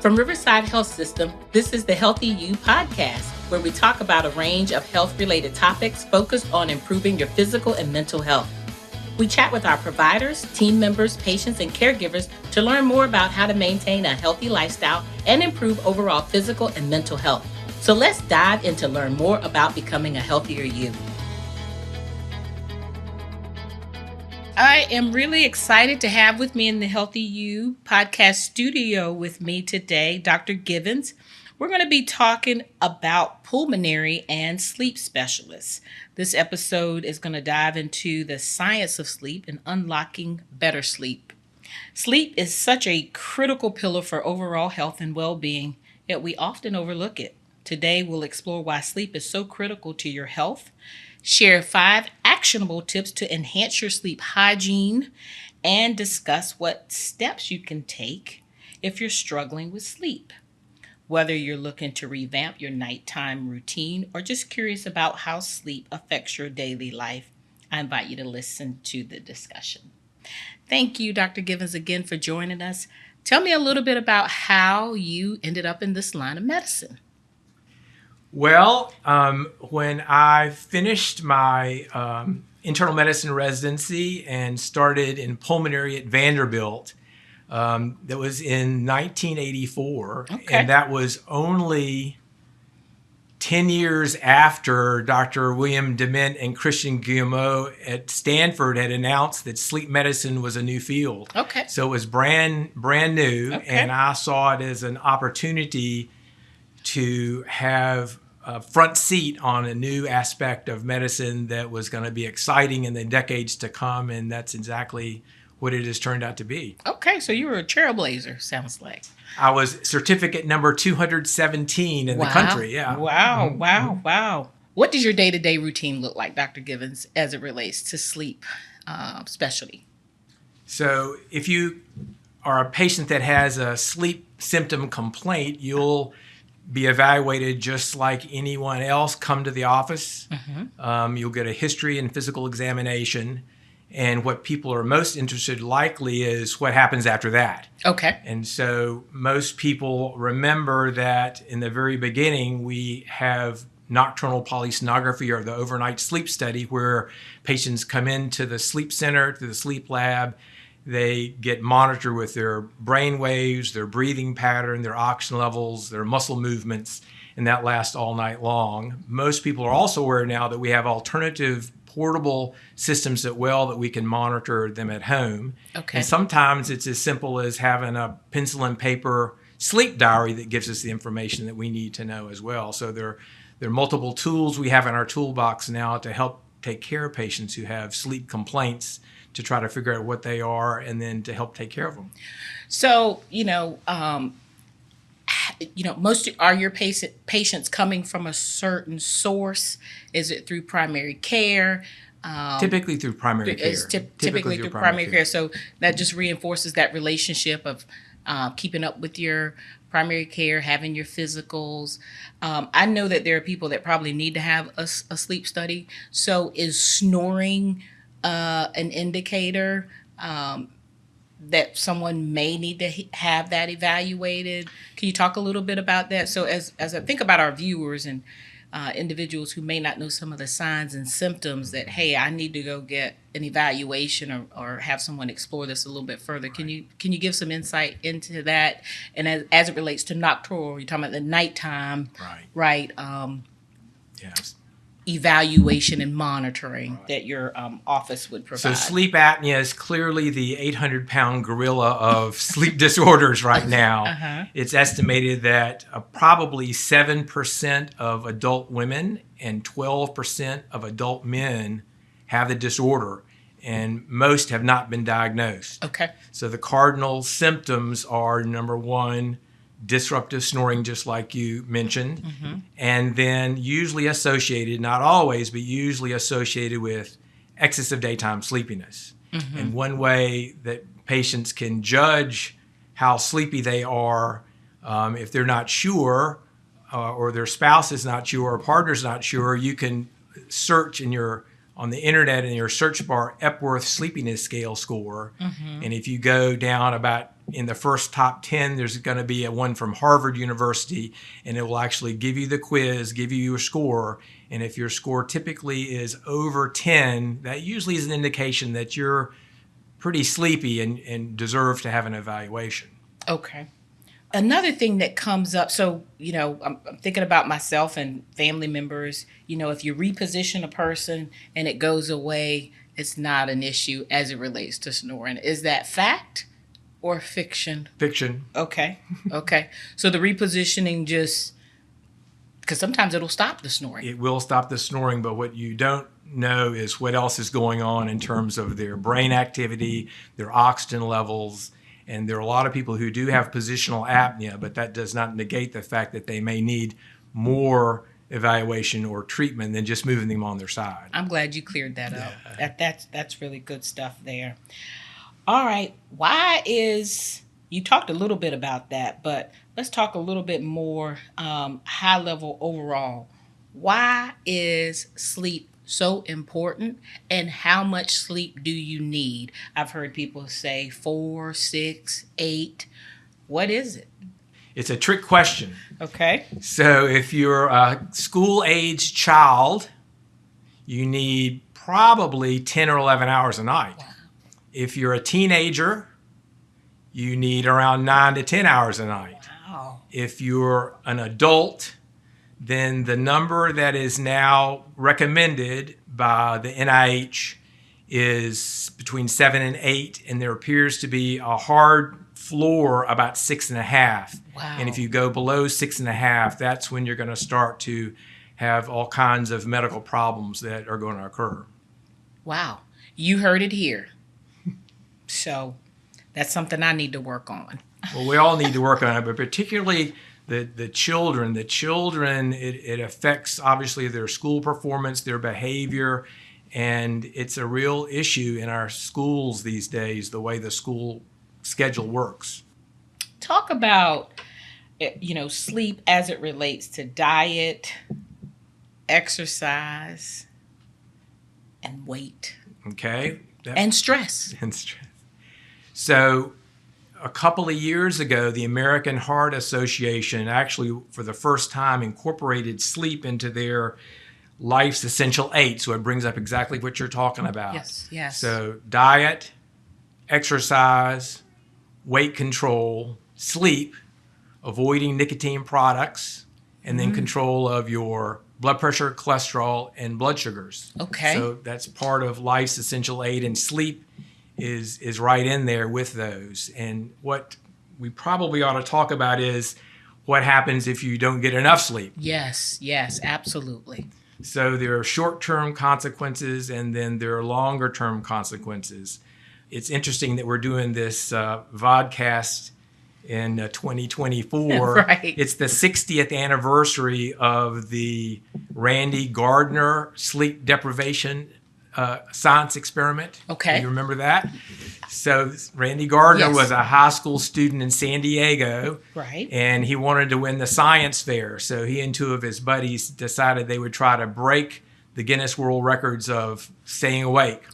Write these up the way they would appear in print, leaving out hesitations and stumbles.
From Riverside Health System, this is the Healthy You podcast, where we talk about a range of health-related topics focused on improving your physical and mental health. We chat with our providers, team members, patients, and caregivers to learn more about how to maintain a healthy lifestyle and improve overall physical and mental health. So let's dive in to learn more about becoming a healthier you. I am really excited to have with me in the Healthy You podcast studio with me today, Dr. Givens. We're going to be talking about pulmonary and sleep specialists. This episode is going to dive into the science of sleep and unlocking better sleep. Sleep is such a critical pillar for overall health and well-being, yet we often overlook it. Today, we'll explore why sleep is so critical to your health, share 5 actionable tips to enhance your sleep hygiene, and discuss what steps you can take if you're struggling with sleep. Whether you're looking to revamp your nighttime routine or just curious about how sleep affects your daily life, I invite you to listen to the discussion. Thank you, Dr. Givens, again for joining us. Tell me a little bit about how you ended up in this line of medicine. Well, when I finished my internal medicine residency and started in pulmonary at Vanderbilt, that was in 1984, and that was only 10 years after Dr. William Dement and Christian Guillemot at Stanford had announced that sleep medicine was a new field. So it was brand new, and I saw it as an opportunity to have a front seat on a new aspect of medicine that was going to be exciting in the decades to come, and that's exactly what it has turned out to be. Okay, so you were a trailblazer, sounds like. I was certificate number 217 in the country, yeah. Wow. What does your day-to-day routine look like, Dr. Givens, as it relates to sleep specialty? So if you are a patient that has a sleep symptom complaint, you'll be evaluated just like anyone else. Come to the office. You'll get a history and physical examination. And what people are most interested likely is what happens after that. And so most people remember that in the very beginning, we have nocturnal polysomnography, or the overnight sleep study, where patients come into the sleep center, to the sleep lab. They get monitored with their brain waves, their breathing pattern, their oxygen levels, their muscle movements, and that lasts all night long. Most people are also aware now that we have alternative portable systems that we can monitor them at home. And sometimes it's as simple as having a pencil and paper sleep diary that gives us the information that we need to know as well. So there are multiple tools we have in our toolbox now to help take care of patients who have sleep complaints, to try to figure out what they are and then to help take care of them. So, most are your patients coming from a certain source? Is it through primary care? Typically through primary care. Typically through primary care. So that just reinforces that relationship of keeping up with your primary care, having your physicals. I know that there are people that probably need to have a sleep study. So is snoring an indicator that someone may need to have that evaluated? Can you talk a little bit about that? So as I think about our viewers and individuals who may not know some of the signs and symptoms that, hey, I need to go get an evaluation or have someone explore this a little bit further. Can you give some insight into that? And as it relates to nocturnal, you're talking about the nighttime, right? Yes. Evaluation and monitoring that your office would provide. So sleep apnea is clearly the 800-pound gorilla of sleep disorders right now. It's estimated that probably 7% of adult women and 12% of adult men have the disorder, and most have not been diagnosed. So the cardinal symptoms are, number one, disruptive snoring, just like you mentioned, and then usually associated, not always, but usually associated with excessive daytime sleepiness. And one way that patients can judge how sleepy they are, if they're not sure, or their spouse is not sure, or partner's not sure, you can search on on the internet in your search bar Epworth Sleepiness Scale score. And if you go down about in the first top 10, there's going to be one from Harvard University, and it will actually give you the quiz, give you your score. And if your score typically is over 10, that usually is an indication that you're pretty sleepy and deserve to have an evaluation. Okay. Another thing that comes up, so, I'm thinking about myself and family members, if you reposition a person and it goes away, it's not an issue as it relates to snoring. Is that fact or fiction? Fiction. Okay. So the repositioning because sometimes it'll stop the snoring. It will stop the snoring, but what you don't know is what else is going on in terms of their brain activity, their oxygen levels. And there are a lot of people who do have positional apnea, but that does not negate the fact that they may need more evaluation or treatment than just moving them on their side. I'm glad you cleared that up. That's really good stuff there. All right. You talked a little bit about that, but let's talk a little bit more high level overall. Why is sleep so important, and how much sleep do you need? I've heard people say 4, 6, 8. What is it? It's a trick question. Okay. So if you're a school-age child, you need probably 10 or 11 hours a night. Wow. If you're a teenager, you need around 9 to 10 hours a night. Wow. If you're an adult, then the number that is now recommended by the NIH is between 7 and 8, and there appears to be a hard floor about 6.5. Wow. And if you go below 6.5, that's when you're going to start to have all kinds of medical problems that are going to occur. Wow. You heard it here. So that's something I need to work on. Well, we all need to work on it, but particularly the children. The children, it affects obviously their school performance, their behavior, and it's a real issue in our schools these days, the way the school schedule works. Talk about, sleep as it relates to diet, exercise, and weight. Okay. And stress. So a couple of years ago, the American Heart Association actually, for the first time, incorporated sleep into their Life's Essential 8. So it brings up exactly what you're talking about. Yes. So diet, exercise, weight control, sleep, avoiding nicotine products, and then control of your blood pressure, cholesterol, and blood sugars. Okay. So that's part of Life's Essential 8, and sleep is right in there with those. And what we probably ought to talk about is what happens if you don't get enough sleep. Yes, absolutely. So there are short-term consequences, and then there are longer-term consequences. It's interesting that we're doing this vodcast in 2024. Right. It's the 60th anniversary of the Randy Gardner sleep deprivation science experiment. Okay. You remember that? So Randy Gardner Yes. was a high school student in San Diego. Right. And he wanted to win the science fair. So he and two of his buddies decided they would try to break the Guinness World Records of staying awake.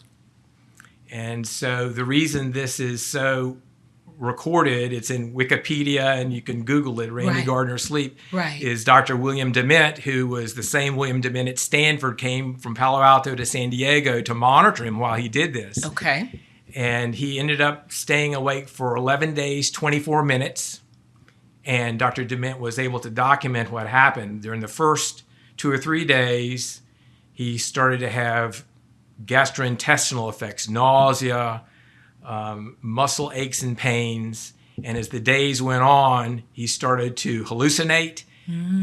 And so the reason this is so recorded, it's in Wikipedia and you can Google it, Randy Right. Gardner sleep, Right. is Dr. William Dement, who was the same William Dement at Stanford, came from Palo Alto to San Diego to monitor him while he did this. Okay. And he ended up staying awake for 11 days, 24 minutes. And Dr. Dement was able to document what happened. During the first 2 or 3 days, he started to have gastrointestinal effects, nausea, muscle aches and pains. And as the days went on, he started to hallucinate,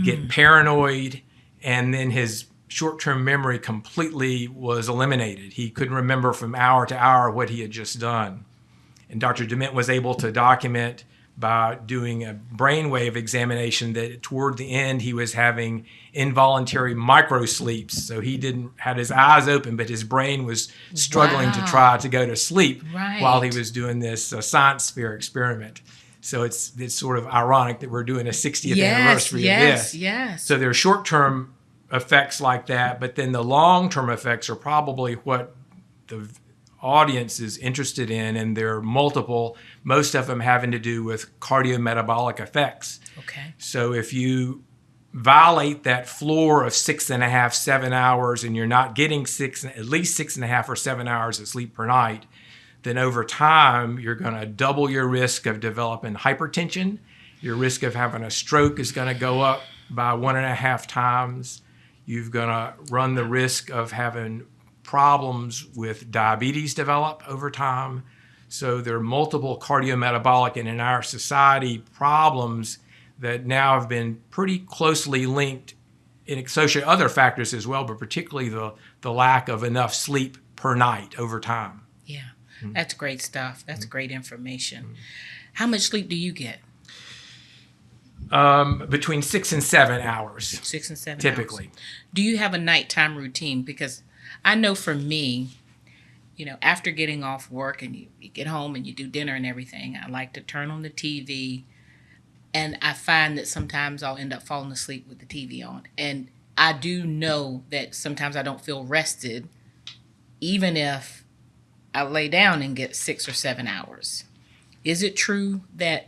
get paranoid, and then his short-term memory completely was eliminated. He couldn't remember from hour to hour what he had just done. And Dr. Dement was able to document by doing a brainwave examination that toward the end he was having involuntary microsleeps. So he didn't had his eyes open, but his brain was struggling to Wow. try to go to sleep Right. while he was doing this science fair experiment. So it's sort of ironic that we're doing a 60th anniversary of this. Yes. So there are short-term effects like that, but then the long-term effects are probably what the audience is interested in, and there are multiple, most of them having to do with cardiometabolic effects. Okay. So if you violate that floor of 6.5, 7 hours, and you're not getting at least 6.5 or 7 hours of sleep per night, then over time, you're going to double your risk of developing hypertension. Your risk of having a stroke is going to go up by 1.5 times. You're going to run the risk of having problems with diabetes develop over time. So there are multiple cardiometabolic and in our society problems that now have been pretty closely linked and associate other factors as well, but particularly the lack of enough sleep per night over time. Yeah, that's great stuff. That's great information. How much sleep do you get? Between 6 and 7 hours. 6 and 7 typically. hours. Do you have a nighttime routine? Because I know for me, after getting off work and you get home and you do dinner and everything, I like to turn on the TV, and I find that sometimes I'll end up falling asleep with the TV on. And I do know that sometimes I don't feel rested, even if I lay down and get 6 or 7 hours. Is it true that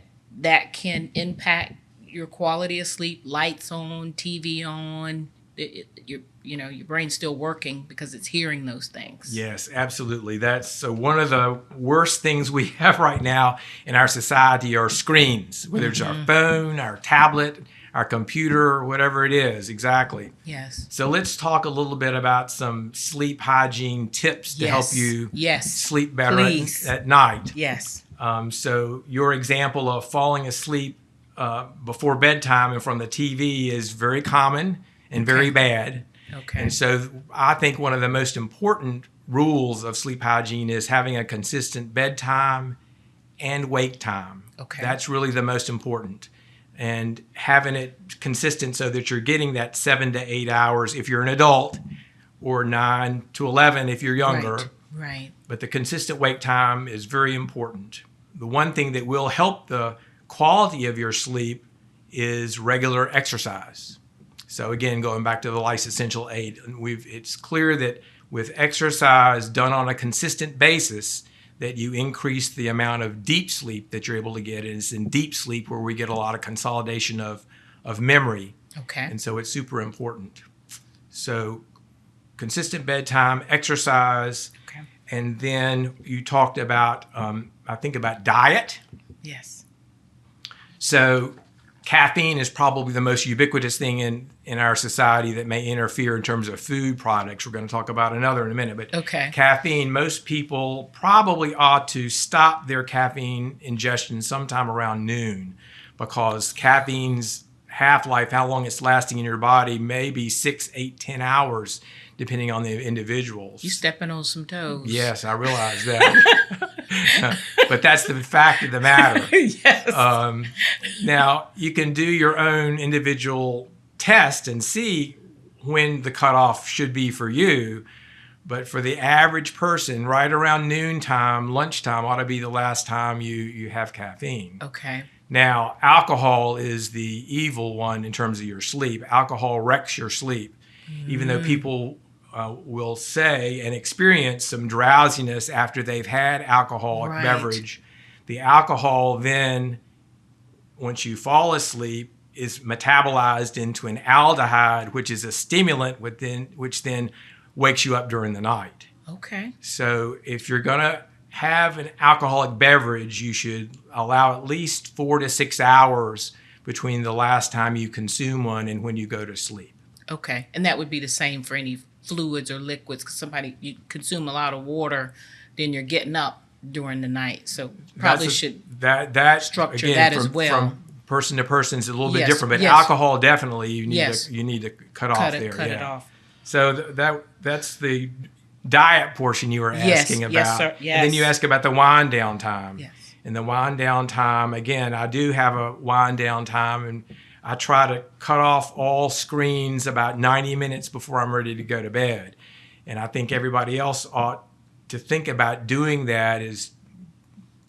can impact your quality of sleep? Lights on, TV on, your brain's still working because it's hearing those things. Yes, absolutely. That's one of the worst things we have right now in our society are screens, whether it's our phone, our tablet, our computer, whatever it is. Exactly. Yes. So let's talk a little bit about some sleep hygiene tips to help you sleep better at night. Yes. So your example of falling asleep before bedtime and from the TV is very common and very bad. Okay. And so I think one of the most important rules of sleep hygiene is having a consistent bedtime and wake time. Okay. That's really the most important. And having it consistent so that you're getting that 7 to 8 hours if you're an adult, or 9 to 11 if you're younger. Right. But the consistent wake time is very important. The one thing that will help the quality of your sleep is regular exercise. So again, going back to the Life's Essential 8, it's clear that with exercise done on a consistent basis, that you increase the amount of deep sleep that you're able to get. And it's in deep sleep where we get a lot of consolidation of memory. Okay. And so it's super important. So consistent bedtime, exercise, and then you talked about, I think about diet. Yes. So caffeine is probably the most ubiquitous thing in our society that may interfere in terms of food products. We're going to talk about another in a minute. But caffeine, most people probably ought to stop their caffeine ingestion sometime around noon, because caffeine's half-life, how long it's lasting in your body, may be 6, 8, 10 hours, depending on the individuals. You stepping on some toes. Yes, I realize that. But that's the fact of the matter. Yes. Now, you can do your own individual test and see when the cutoff should be for you. But for the average person, right around noontime, lunchtime ought to be the last time you have caffeine. Okay. Now, alcohol is the evil one in terms of your sleep. Alcohol wrecks your sleep. Even though people will say and experience some drowsiness after they've had alcoholic beverage, the alcohol then, once you fall asleep, is metabolized into an aldehyde, which is a stimulant, which then wakes you up during the night. Okay. So if you're going to have an alcoholic beverage, you should allow at least 4 to 6 hours between the last time you consume one and when you go to sleep. Okay. And that would be the same for any fluids or liquids, because you consume a lot of water, then you're getting up during the night. So probably should structure again, that as well. From person to person is a little bit different, but alcohol definitely you need to cut off there. Cut it off. So that's the diet portion you were asking about. Yes, sir. Yes. And then you ask about the wind down time. Yes. And the wind down time, again, I do have a wind down time, and I try to cut off all screens about 90 minutes before I'm ready to go to bed. And I think everybody else ought to think about doing that, is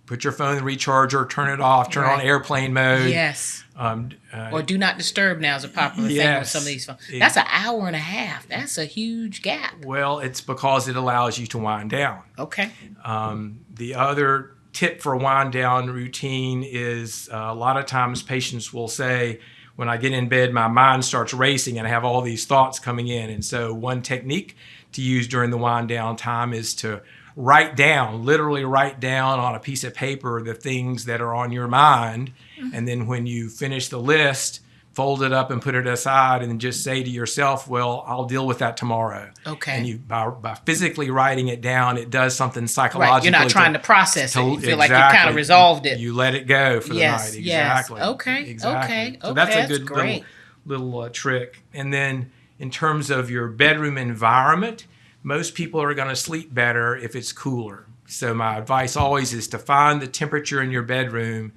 put your phone in the recharger, turn it off, turn it on airplane mode. Yes. Or do not disturb now is a popular thing with some of these phones. That's an hour and a half. That's a huge gap. Well, it's because it allows you to wind down. Okay. The other tip for a wind down routine is a lot of times patients will say, when I get in bed, my mind starts racing and I have all these thoughts coming in. And so one technique to use during the wind down time is to literally write down on a piece of paper the things that are on your mind. And then when you finish the list, fold it up and put it aside and just say to yourself, well, I'll deal with that tomorrow. Okay. And you by physically writing it down, it does something psychologically. Right. You're not trying to process it. You feel like you kind of resolved it. You let it go for the night. Exactly. Yes. Okay. Exactly. Okay. So that's a good great. little trick. And then in terms of your bedroom environment, most people are going to sleep better if it's cooler. So my advice always is to find the temperature in your bedroom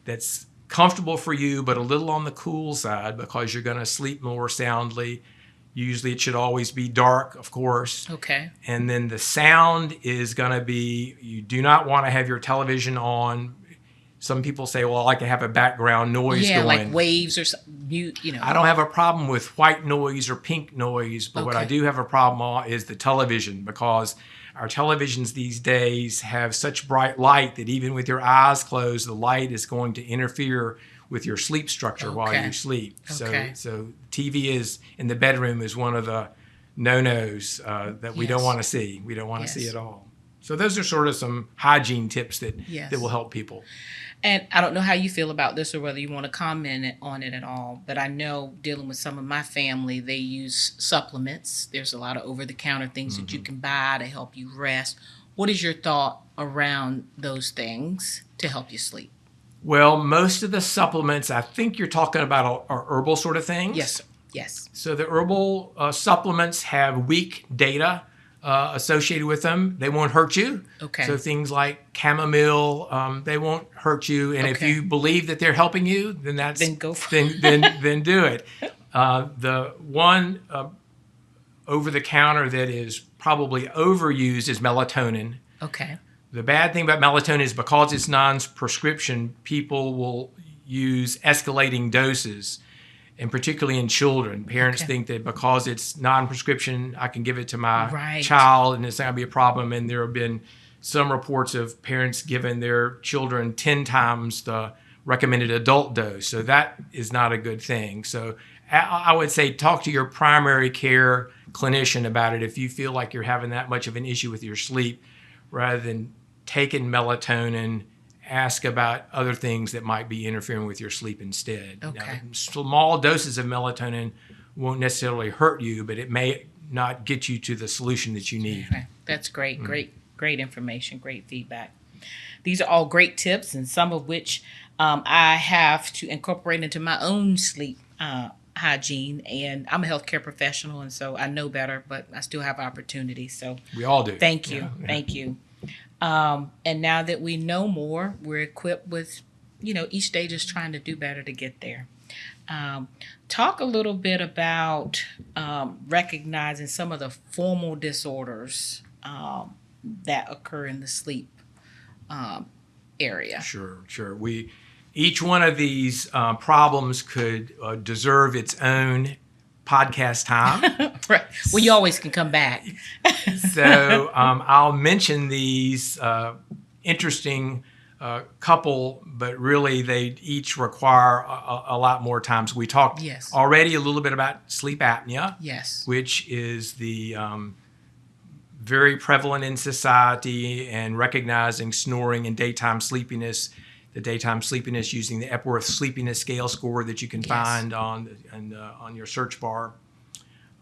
that's comfortable for you, but a little on the cool side, because you're going to sleep more soundly. Usually it should always be dark, of course. Okay. And then the sound is going to be, you do not want to have your television on. Some people say, well, I like to have a background noise going. Yeah, like waves or mute, I don't have a problem with white noise or pink noise, but what I do have a problem on is the television, because our televisions these days have such bright light that even with your eyes closed, the light is going to interfere with your sleep structure while you sleep. So TV is in the bedroom is one of the no-nos that we don't want to see. We don't want to see at all. So those are sort of some hygiene tips that will help people. And I don't know how you feel about this or whether you want to comment on it at all, but I know dealing with some of my family, they use supplements. There's a lot of over-the-counter things that you can buy to help you rest. What is your thought around those things to help you sleep? Well, most of the supplements, I think you're talking about are herbal sort of things. Yes, sir. Yes. So the herbal supplements have weak data associated with them. They won't hurt you. Okay. So things like chamomile, they won't hurt you. And if you believe that they're helping you, then go for then do it. The one over the counter that is probably overused is melatonin. Okay. The bad thing about melatonin is because it's non-prescription, people will use escalating doses. And particularly in children, parents think that because it's non-prescription, I can give it to my child and it's not going to be a problem. And there have been some reports of parents giving their children 10 times the recommended adult dose. So that is not a good thing. So I would say talk to your primary care clinician about it if you feel like you're having that much of an issue with your sleep, rather than taking melatonin. Ask about other things that might be interfering with your sleep instead. Okay. Now, small doses of melatonin won't necessarily hurt you, but it may not get you to the solution that you need. Okay. That's great. Great information. Great feedback. These are all great tips, and some of which I have to incorporate into my own sleep hygiene. And I'm a healthcare professional, and so I know better, but I still have opportunities. So we all do. Thank you. Yeah. Thank you. And now that we know more, we're equipped with, each stage is trying to do better to get there. Talk a little bit about recognizing some of the formal disorders that occur in the sleep area. Sure. Each one of these problems could deserve its own podcast time. Right. Well, you always can come back. So I'll mention these interesting couple, but really they each require a lot more time. So we talked already a little bit about sleep apnea, which is the very prevalent in society, and recognizing snoring and daytime sleepiness. The daytime sleepiness using the Epworth Sleepiness Scale score that you can find on your search bar.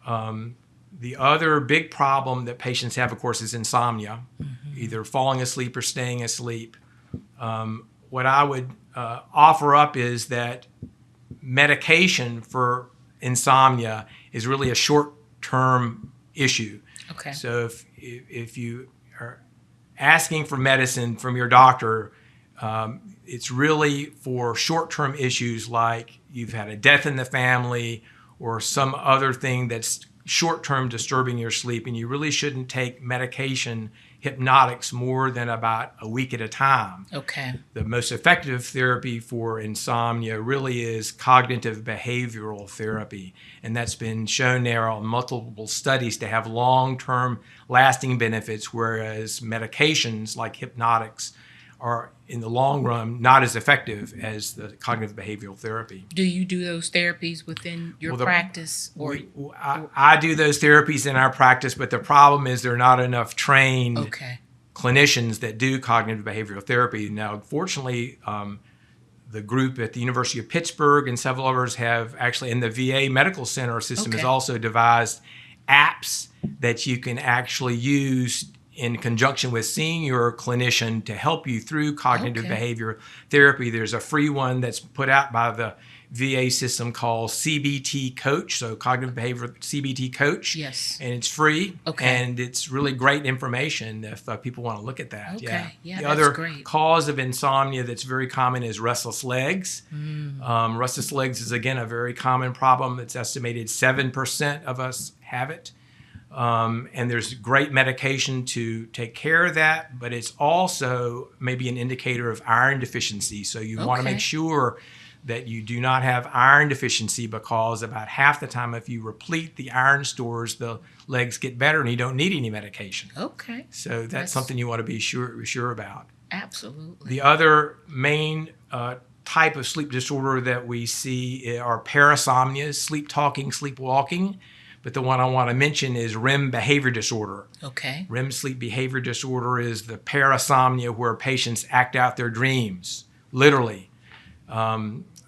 The other big problem that patients have, of course, is insomnia, either falling asleep or staying asleep. What I would offer up is that medication for insomnia is really a short-term issue. Okay. So if you are asking for medicine from your doctor, it's really for short-term issues like you've had a death in the family or some other thing that's short-term disturbing your sleep, and you really shouldn't take medication hypnotics more than about a week at a time. Okay. The most effective therapy for insomnia really is cognitive behavioral therapy. And that's been shown now on multiple studies to have long-term lasting benefits, whereas medications like hypnotics are, in the long run, not as effective as the cognitive behavioral therapy. Do you do those therapies within your practice? I do those therapies in our practice, but the problem is there are not enough trained clinicians that do cognitive behavioral therapy. Now, fortunately, the group at the University of Pittsburgh and several others have actually, in the VA medical center system, has also devised apps that you can actually use in conjunction with seeing your clinician to help you through cognitive behavior therapy. There's a free one that's put out by the VA system called CBT Coach, so Cognitive Behavior CBT Coach. Yes. And it's free, and it's really great information if people want to look at that. Yeah, the other cause of insomnia that's very common is restless legs. Restless legs is, again, a very common problem. It's estimated 7% of us have it. And there's great medication to take care of that, but it's also maybe an indicator of iron deficiency. So you want to make sure that you do not have iron deficiency, because about half the time if you replete the iron stores, the legs get better and you don't need any medication. Okay. So that's something you want to be sure about. Absolutely. The other main type of sleep disorder that we see are parasomnias, sleep talking, sleepwalking. But the one I want to mention is REM behavior disorder. Okay. REM sleep behavior disorder is the parasomnia where patients act out their dreams, literally.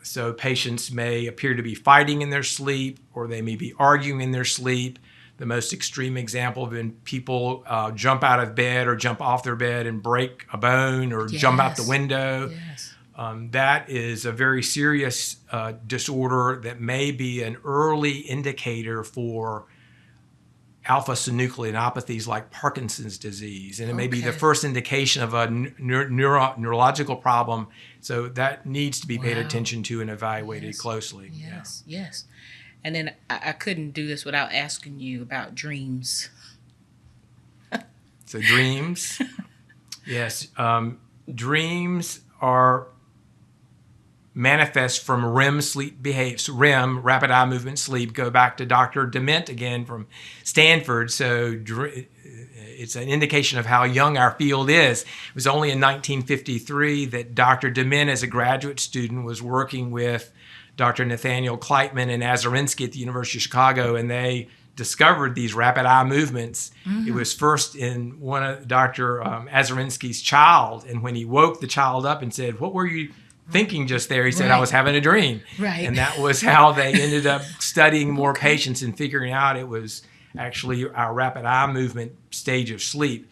So patients may appear to be fighting in their sleep, or they may be arguing in their sleep. The most extreme example of when people jump out of bed or jump off their bed and break a bone or jump out the window. Yes. That is a very serious disorder that may be an early indicator for alpha-synucleinopathies like Parkinson's disease. And it may be the first indication of a neurological problem. So that needs to be paid attention to and evaluated closely. Yes. And then I couldn't do this without asking you about dreams. So dreams. Yes. Dreams are manifest from REM sleep behavior. REM, rapid eye movement sleep. Go back to Dr. Dement again from Stanford. So it's an indication of how young our field is. It was only in 1953 that Dr. Dement, as a graduate student, was working with Dr. Nathaniel Kleitman and Azarinsky at the University of Chicago, and they discovered these rapid eye movements. It was first in one of Dr. Azarinsky's child, and when he woke the child up and said, "What were you thinking just there?" He said, "I was having a dream." Right. And that was how they ended up studying more patients and figuring out it was actually our rapid eye movement stage of sleep.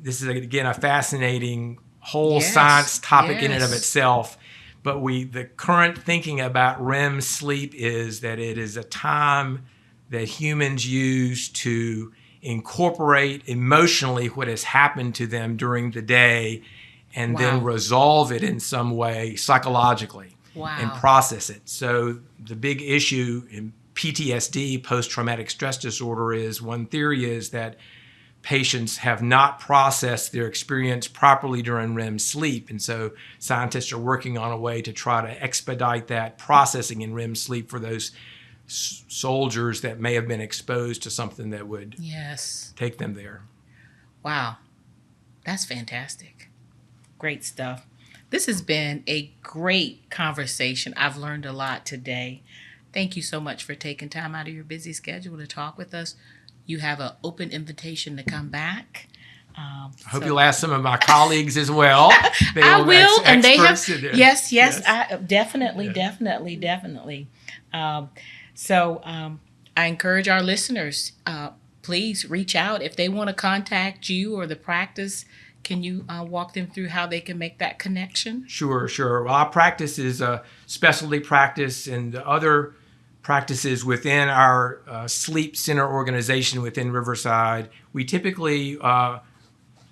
This is, again, a fascinating whole science topic in and of itself. But the current thinking about REM sleep is that it is a time that humans use to incorporate emotionally what has happened to them during the day and then resolve it in some way psychologically and process it. So the big issue in PTSD, post-traumatic stress disorder, is one theory is that patients have not processed their experience properly during REM sleep. And so scientists are working on a way to try to expedite that processing in REM sleep for those soldiers that may have been exposed to something that would take them there. Wow. That's fantastic. Great stuff. This has been a great conversation. I've learned a lot today. Thank you so much for taking time out of your busy schedule to talk with us. You have an open invitation to come back. I hope you'll ask some of my colleagues as well. I will, and they have. Yes. Definitely. So I encourage our listeners, please reach out if they want to contact you or the practice. Can you walk them through how they can make that connection? Sure. Well, our practice is a specialty practice, and the other practices within our sleep center organization within Riverside, we typically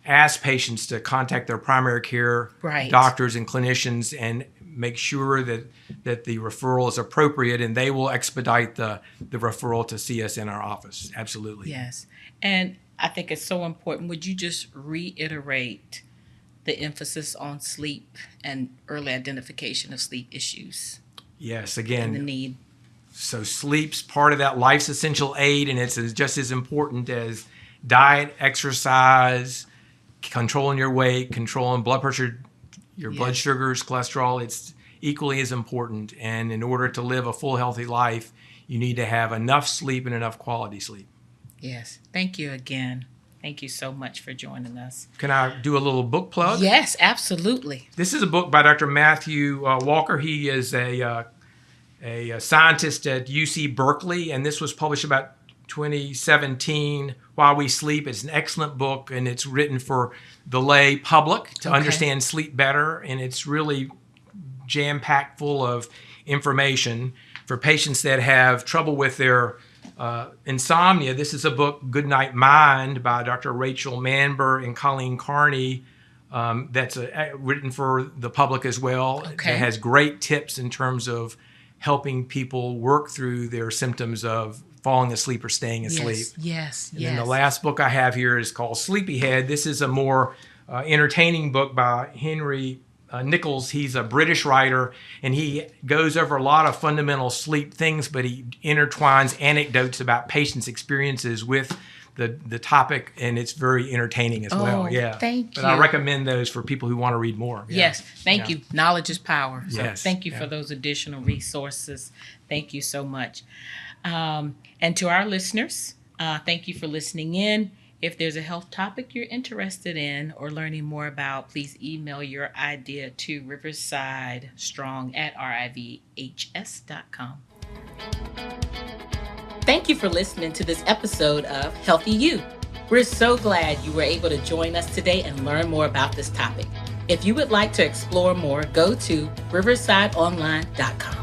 ask patients to contact their primary care doctors and clinicians and make sure that the referral is appropriate, and they will expedite the referral to see us in our office. Absolutely. Yes. And I think it's so important. Would you just reiterate the emphasis on sleep and early identification of sleep issues Yes, and the again, need? so sleep's part of that life's essential aid, and it's just as important as diet, exercise, controlling your weight, controlling blood pressure, your blood Yes. sugars, cholesterol. It's equally as important. And in order to live a full, healthy life, you need to have enough sleep and enough quality sleep. Yes. Thank you again. Thank you so much for joining us. Can I do a little book plug? Yes, absolutely. This is a book by Dr. Matthew Walker. He is a scientist at UC Berkeley, and this was published about 2017, While We Sleep. It's an excellent book, and it's written for the lay public to understand sleep better, and it's really jam-packed full of information for patients that have trouble with their insomnia. This is a book, Good Night Mind, by Dr. Rachel Manber and Colleen Carney. That's written for the public as well. Okay. It has great tips in terms of helping people work through their symptoms of falling asleep or staying asleep. Yes. And then the last book I have here is called Sleepyhead. This is a more entertaining book by Henry Nichols. He's a British writer, and he goes over a lot of fundamental sleep things, but he intertwines anecdotes about patients' experiences with the topic, and it's very entertaining as well. Yeah. Thank you. But I recommend those for people who want to read more. Yeah. Yes, thank you. Knowledge is power. So Yes. thank you for those additional resources. Thank you so much. And to our listeners, thank you for listening in. If there's a health topic you're interested in or learning more about, please email your idea to riversidestrong@rivhs.com. Thank you for listening to this episode of Healthy You. We're so glad you were able to join us today and learn more about this topic. If you would like to explore more, go to riversideonline.com.